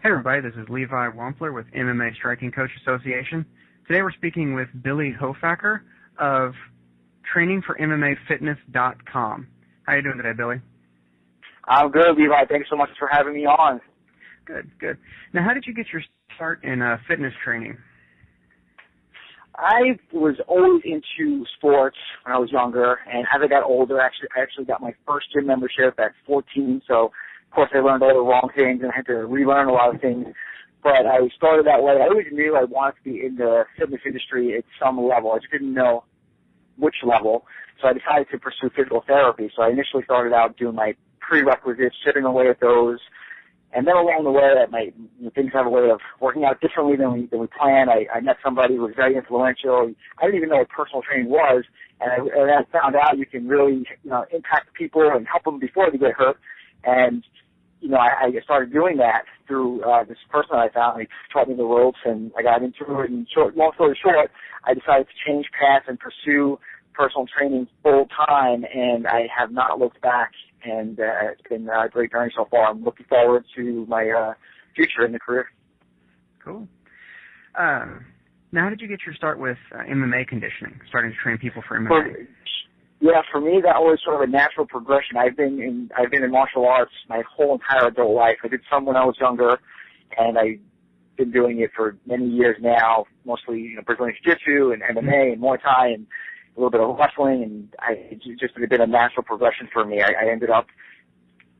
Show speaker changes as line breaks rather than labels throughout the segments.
Hey everybody, this is Levi Wampler with MMA Striking Coach Association. Today we're speaking with Billy Hofacker of trainingformmafitness.com. How are you doing today, Billy?
I'm good, Levi. Thanks so much for having me on.
Good, good. Now, how did you get your start in fitness training?
I was always into sports when I was younger, and as I got older, I actually got my first gym membership at 14, so of course I learned all the wrong things and I had to relearn a lot of things, but I started that way. I always knew I wanted to be in the fitness industry at some level. I just didn't know which level, so I decided to pursue physical therapy. So I initially started out doing my prerequisites, chipping away at those, and then along the way, things have a way of working out differently than we planned. I met somebody who was very influential. I didn't even know what personal training was, and I found out you can really, impact people and help them before they get hurt. And, I started doing that through this person I found. He taught me the ropes, and I got into it. And long story short, I decided to change paths and pursue personal training full time, and I have not looked back. And it's been a great journey so far. I'm looking forward to my future in the career.
Cool. Now, how did you get your start with MMA conditioning, starting to train people for MMA?
For me, that was sort of a natural progression. I've been in martial arts my whole entire adult life. I did some when I was younger, and I've been doing it for many years now, mostly Brazilian Jiu-Jitsu and MMA and Muay Thai and a little bit of wrestling, and it just been a natural progression for me. I ended up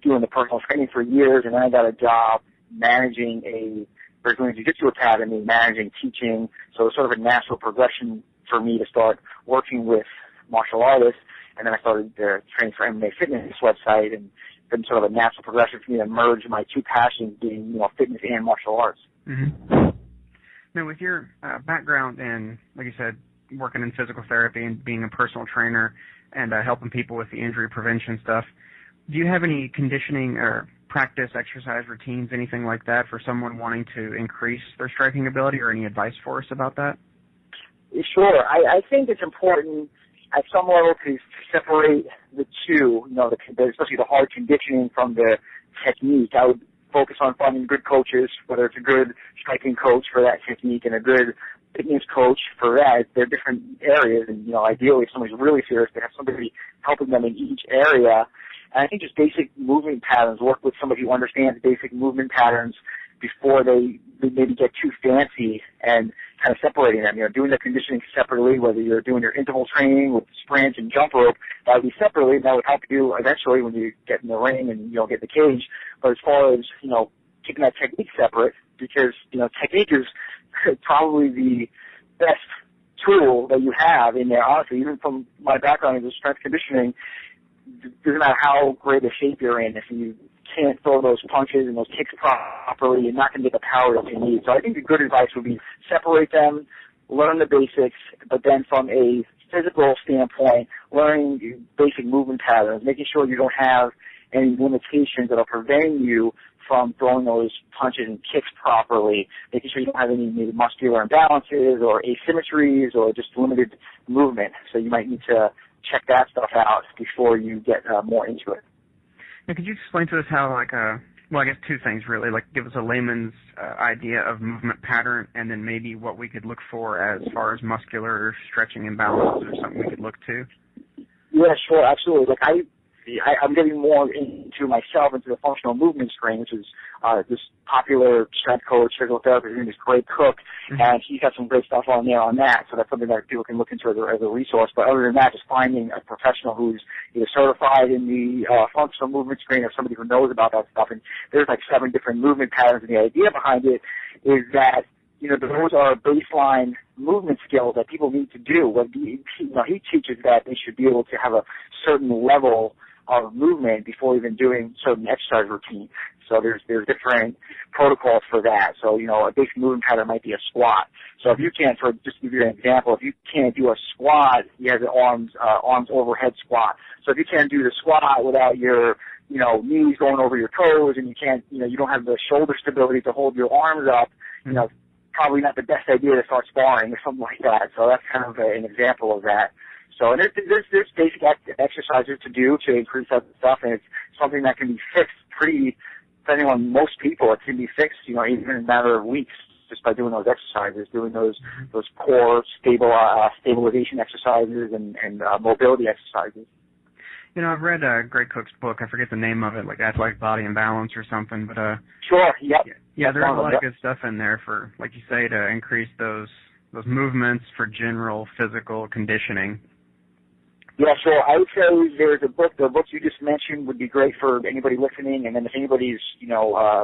doing the personal training for years, and then I got a job managing a Brazilian Jiu-Jitsu academy, managing, teaching, so it was sort of a natural progression for me to start working with martial artists, and then I started training for MMA Fitness website, and it's been sort of a natural progression for me to merge my two passions being, fitness and martial arts.
Mm-hmm. Now, with your background in, like you said, working in physical therapy and being a personal trainer and helping people with the injury prevention stuff, do you have any conditioning or practice exercise routines, anything like that, for someone wanting to increase their striking ability, or any advice for us about that?
Sure. I think it's important at some level to separate the two, especially the hard conditioning from the technique. I would focus on finding good coaches, whether it's a good striking coach for that technique and a good fitness coach for that. They're different areas, and ideally, if somebody's really serious, they have somebody helping them in each area. And I think just basic movement patterns, work with somebody who understands basic movement patterns before they maybe get too fancy, and kind of separating them. Doing the conditioning separately, whether you're doing your interval training with sprints and jump rope, that would be separately, and that would help you eventually when you get in the ring and get in the cage. But as far as keeping that technique separate, because technique is probably the best tool that you have in there, honestly. Even from my background in strength conditioning, it doesn't matter how great a shape you're in, if you can't throw those punches and those kicks properly, you're not going to get the power that you need. So I think the good advice would be separate them, learn the basics, but then from a physical standpoint, learning basic movement patterns, making sure you don't have any limitations that are preventing you from throwing those punches and kicks properly, making sure you don't have any maybe muscular imbalances or asymmetries or just limited movement. So you might need to check that stuff out before you get more into it.
Now, could you explain to us how, I guess two things really, give us a layman's idea of movement pattern, and then maybe what we could look for as far as muscular stretching imbalances or something we could look to?
Yeah, sure, absolutely. I'm getting more into myself, into the functional movement screen, which is this popular strength coach, physical therapist, his name is Greg Cook, and he's got some great stuff on there on that, so that's something that people can look into as a resource. But other than that, just finding a professional who's either certified in the functional movement screen or somebody who knows about that stuff. And there's 7 different movement patterns, and the idea behind it is that those are baseline movement skills that people need to do. He teaches that they should be able to have a certain level of movement before even doing certain exercise routine. So there's different protocols for that. So, a basic movement pattern might be a squat. So if you can't, just to give you an example, if you can't do a squat, you have the arms overhead squat. So if you can't do the squat without your, knees going over your toes, and you can't, you don't have the shoulder stability to hold your arms up, probably not the best idea to start sparring or something like that. So that's kind of an example of that. So and there's basic exercises to do to increase that stuff, and it's something that can be fixed pretty depending on most people, it can be fixed, even in a matter of weeks, just by doing those exercises, doing those core stabilization exercises and mobility exercises.
I've read Greg Cook's book. I forget the name of it, like Athletic Body and Balance or something. But
sure, yep.
Yeah, there's a lot of good stuff in there for, like you say, to increase those movements for general physical conditioning.
Yeah, sure. I would say there's the book you just mentioned would be great for anybody listening, and then if anybody's,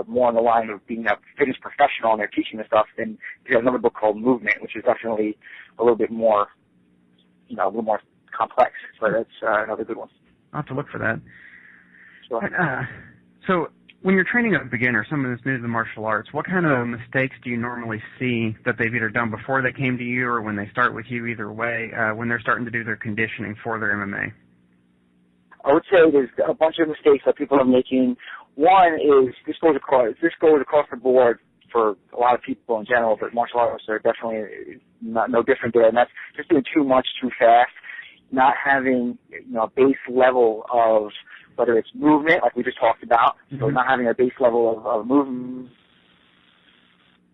more on the line of being a fitness professional and they're teaching this stuff, then there's another book called Movement, which is definitely a little bit more, a little more complex. So that's another good one.
I'll have to look for that.
Sure.
So when you're training a beginner, someone that's new to the martial arts, what kind of mistakes do you normally see that they've either done before they came to you or when they start with you, either way, when they're starting to do their conditioning for their MMA?
I would say there's a bunch of mistakes that people are making. One is this goes across the board for a lot of people in general, but martial artists are definitely no different there, and that's just doing too much too fast, not having a base level of whether it's movement, like we just talked about, so not having a base level of movement.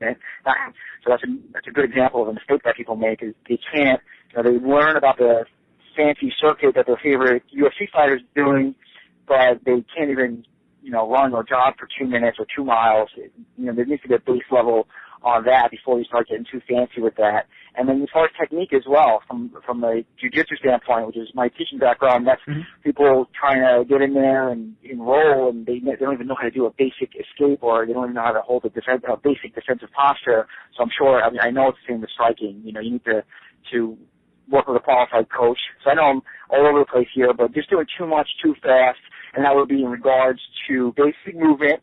So that's a good example of a mistake that people make is they can't, they learn about the fancy circuit that their favorite UFC fighter's doing, but they can't even, run or jog for 2 minutes or 2 miles. There needs to be a base level on that before you start getting too fancy with that. And then as far as technique as well, from a jiu-jitsu standpoint, which is my teaching background, that's people trying to get in there and enroll, and they don't even know how to do a basic escape, or they don't even know how to hold a basic defensive posture. So I'm sure, I know it's the same with striking. You need to work with a qualified coach. So I know I'm all over the place here, but just doing too much too fast, and that would be in regards to basic movement,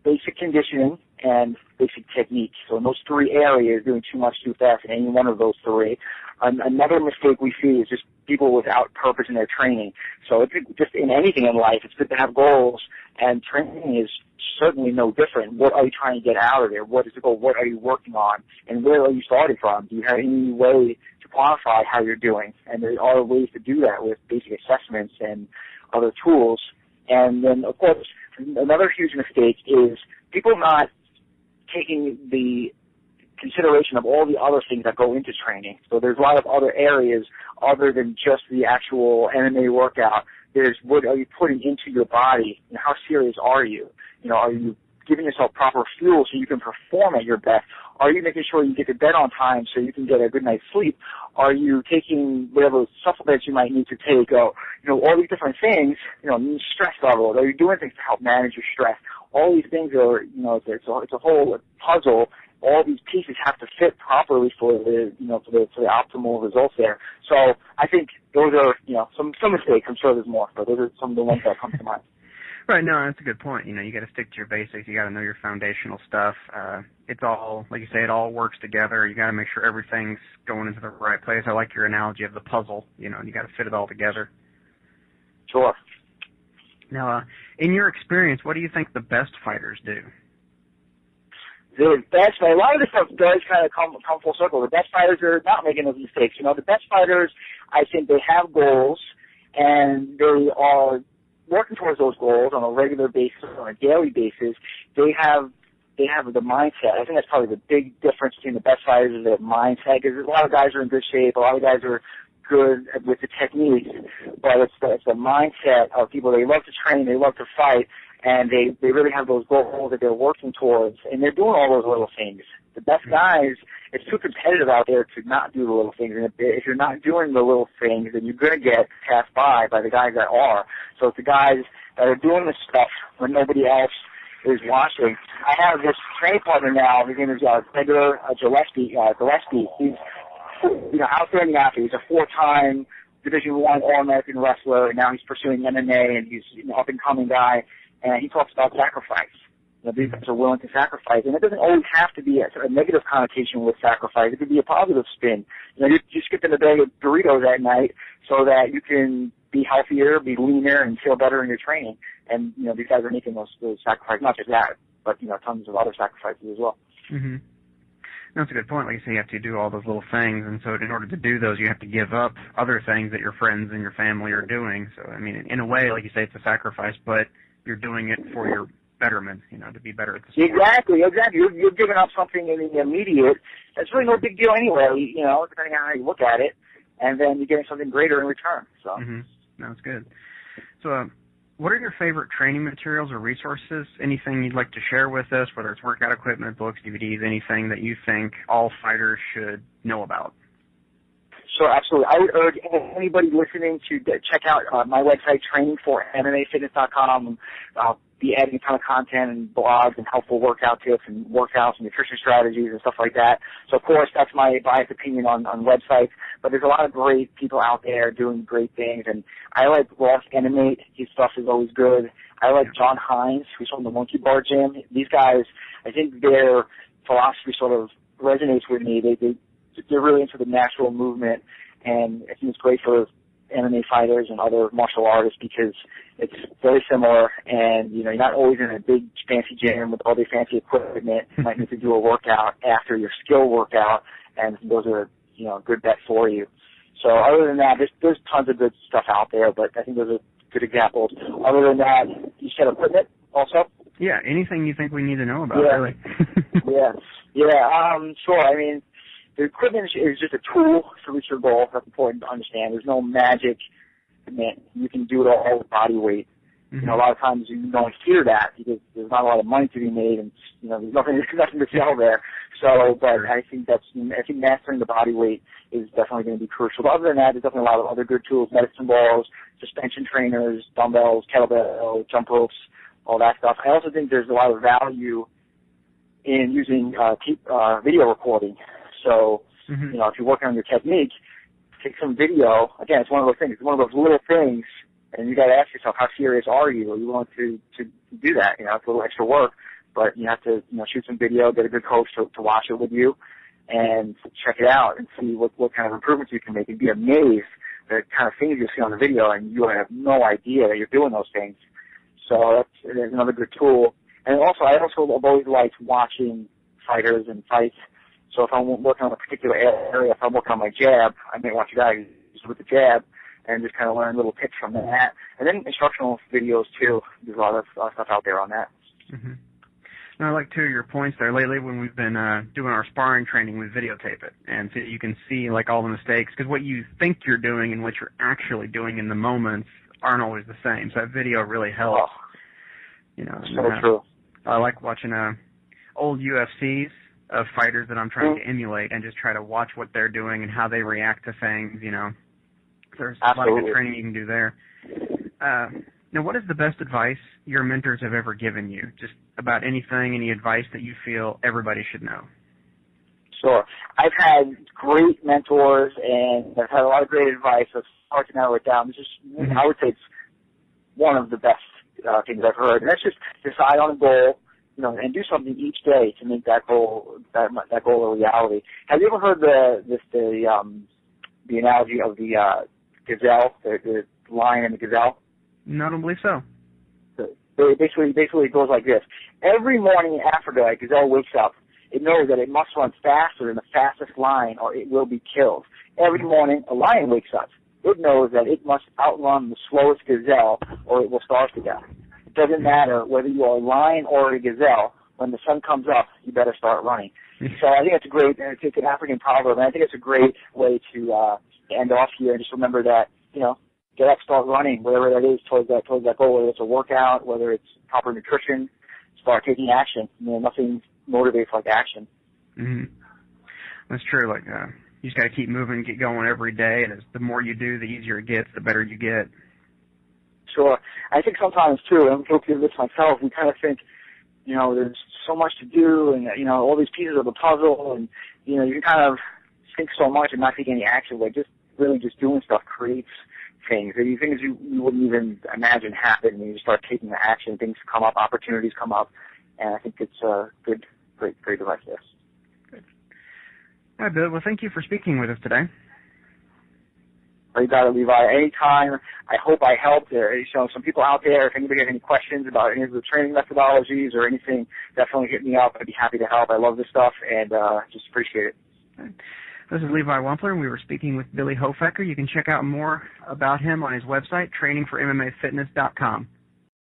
basic conditioning, and basic technique. So in those 3 areas, doing too much too fast in any one of those 3. Another mistake we see is just people without purpose in their training. So it's just in anything in life, it's good to have goals, and training is certainly no different. What are you trying to get out of there? What is the goal? What are you working on? And where are you starting from? Do you have any way to quantify how you're doing? And there are ways to do that with basic assessments and other tools. And then, of course, another huge mistake is people not taking the consideration of all the other things that go into training. So there's a lot of other areas other than just the actual MMA workout. There's what are you putting into your body, and how serious are you? Are you giving yourself proper fuel so you can perform at your best? Are you making sure you get to bed on time so you can get a good night's sleep? Are you taking whatever supplements you might need to take? All these different things, stress levels. Are you doing things to help manage your stress? All these things are, it's a whole puzzle. All these pieces have to fit properly for the optimal results there. So I think those are, some mistakes. I'm sure there's more, but those are some of the ones that come to mind.
Right, no, that's a good point. You got to stick to your basics. You got to know your foundational stuff. It's all, like you say, it all works together. You got to make sure everything's going into the right place. I like your analogy of the puzzle, and you got to fit it all together.
Sure.
Now, in your experience, what do you think the best fighters do?
The best, a lot of this stuff does kind of come full circle. The best fighters are not making those mistakes. The best fighters, I think they have goals, and they are working towards those goals on a regular basis, on a daily basis. They have the mindset. I think that's probably the big difference between the best fighters is their mindset, because a lot of guys are in good shape, a lot of guys are good with the techniques, but it's the mindset of people. They love to train, they love to fight, and they really have those goals that they're working towards, and they're doing all those little things. The best guys, it's too competitive out there to not do the little things, and if you're not doing the little things, then you're going to get passed by the guys that are. So it's the guys that are doing this stuff when nobody else is watching. I have this training partner now, his name is Edgar Gillespie. He's outstanding athlete. He's a 4-time Division I All-American wrestler, and now he's pursuing MMA, and he's an up-and-coming guy, and he talks about sacrifice. These guys are willing to sacrifice, and it doesn't always have to be a negative connotation with sacrifice. It could be a positive spin. You skip in a bag of Doritos at night so that you can be healthier, be leaner, and feel better in your training. And these guys are making those sacrifices, not just that, but tons of other sacrifices as well.
Mm-hmm. That's a good point. Like you say, you have to do all those little things, and so in order to do those, you have to give up other things that your friends and your family are doing. So, in a way, like you say, it's a sacrifice, but you're doing it for betterment, to be better at the sport.
Exactly. You're giving up something in the immediate. That's really no big deal anyway, depending on how you look at it. And then you're getting something greater in return. So.
Mm-hmm. That's good. So, what are your favorite training materials or resources? Anything you'd like to share with us, whether it's workout equipment, books, DVDs, anything that you think all fighters should know about?
Sure, absolutely. I would urge anybody listening to check out my website, trainingformmafitness.com. I'll be adding a ton of content and blogs and helpful workout tips and workouts and nutrition strategies and stuff like that. So, of course, that's my biased opinion on websites. But there's a lot of great people out there doing great things. And I like Ross Animate. His stuff is always good. I like John Hines, who's from the Monkey Bar Gym. These guys, I think their philosophy sort of resonates with me. They're really into the natural movement, and I think it's great for MMA fighters and other martial artists because it's very similar, and you're not always in a big fancy gym with all the fancy equipment. You might need to do a workout after your skill workout, and those are a good bet for you. So other than that, there's tons of good stuff out there, but I think those are good examples. Other than that, you said equipment also?
Yeah, anything you think we need to know about, really.
Sure. I mean, the equipment is just a tool to reach your goal. That's important to understand. There's no magic. You can do it all with body weight.
Mm-hmm.
A lot of times you don't hear that because there's not a lot of money to be made, and there's nothing to sell there. So, but I think mastering the body weight is definitely going to be crucial. But other than that, there's definitely a lot of other good tools: medicine balls, suspension trainers, dumbbells, kettlebell, jump ropes, all that stuff. I also think there's a lot of value in using video recording. So,
mm-hmm.
If you're working on your technique, take some video. Again, it's one of those things. It's one of those little things, and you got to ask yourself, how serious are you? Are you willing to do that? It's a little extra work, but you have to shoot some video, get a good coach to watch it with you, and check it out and see what kind of improvements you can make. And be amazed at the kind of things you see on the video, and you have no idea that you're doing those things. So that's another good tool. And also, I have always liked watching fighters and fights. So if I'm working on a particular area, if I'm working on my jab, I may watch a guy with the jab and just kind of learn little tips from that. And then instructional videos, too. There's a lot of stuff out there on that.
Mm-hmm. Now, I like two of your points there. Lately, when we've been doing our sparring training, we videotape it. And so you can see, all the mistakes. Because what you think you're doing and what you're actually doing in the moments aren't always the same. So that video really helps.
So true.
I like watching old UFCs of fighters that I'm trying to emulate and just try to watch what they're doing and how they react to things, There's a lot of good training you can do there. Now, what is the best advice your mentors have ever given you? Just about anything, any advice that you feel everybody should know?
Sure. I've had great mentors, and I've had a lot of great advice. It's hard to narrow it down. I would say it's one of the best things I've heard. And that's just decide on a goal, and do something each day to make that goal a reality. Have you ever heard the analogy of the gazelle, the lion and the gazelle?
No, I don't believe so.
Basically, it goes like this. Every morning in Africa, a gazelle wakes up. It knows that it must run faster than the fastest lion or it will be killed. Every morning, a lion wakes up. It knows that it must outrun the slowest gazelle or it will starve to death. It doesn't matter whether you are a lion or a gazelle. When the sun comes up, you better start running. So I think it's it's an African proverb, and I think it's a great way to end off here and just remember that, get up, start running, whatever that is towards that goal, whether it's a workout, whether it's proper nutrition, start taking action. Nothing motivates like action.
Mm-hmm. That's true. You just got to keep moving, get going every day, and the more you do, the easier it gets, the better you get.
Sure. I think sometimes, too, and I'm guilty of this myself, we kind of think, there's so much to do and, all these pieces of the puzzle, and, you can kind of think so much and not take any action. Just doing stuff creates things. Things you wouldn't even imagine happen when you start taking the action. Things come up, opportunities come up, and I think it's a great advice there.
Good. All right, Bill. Well, thank you for speaking with us today.
You got it, Levi. Anytime. I hope I helped. Some people out there, if anybody has any questions about any of the training methodologies or anything, definitely hit me up. I'd be happy to help. I love this stuff, and just appreciate it.
Okay. This is Levi Wampler, and we were speaking with Billy Hofacker. You can check out more about him on his website, trainingformmafitness.com.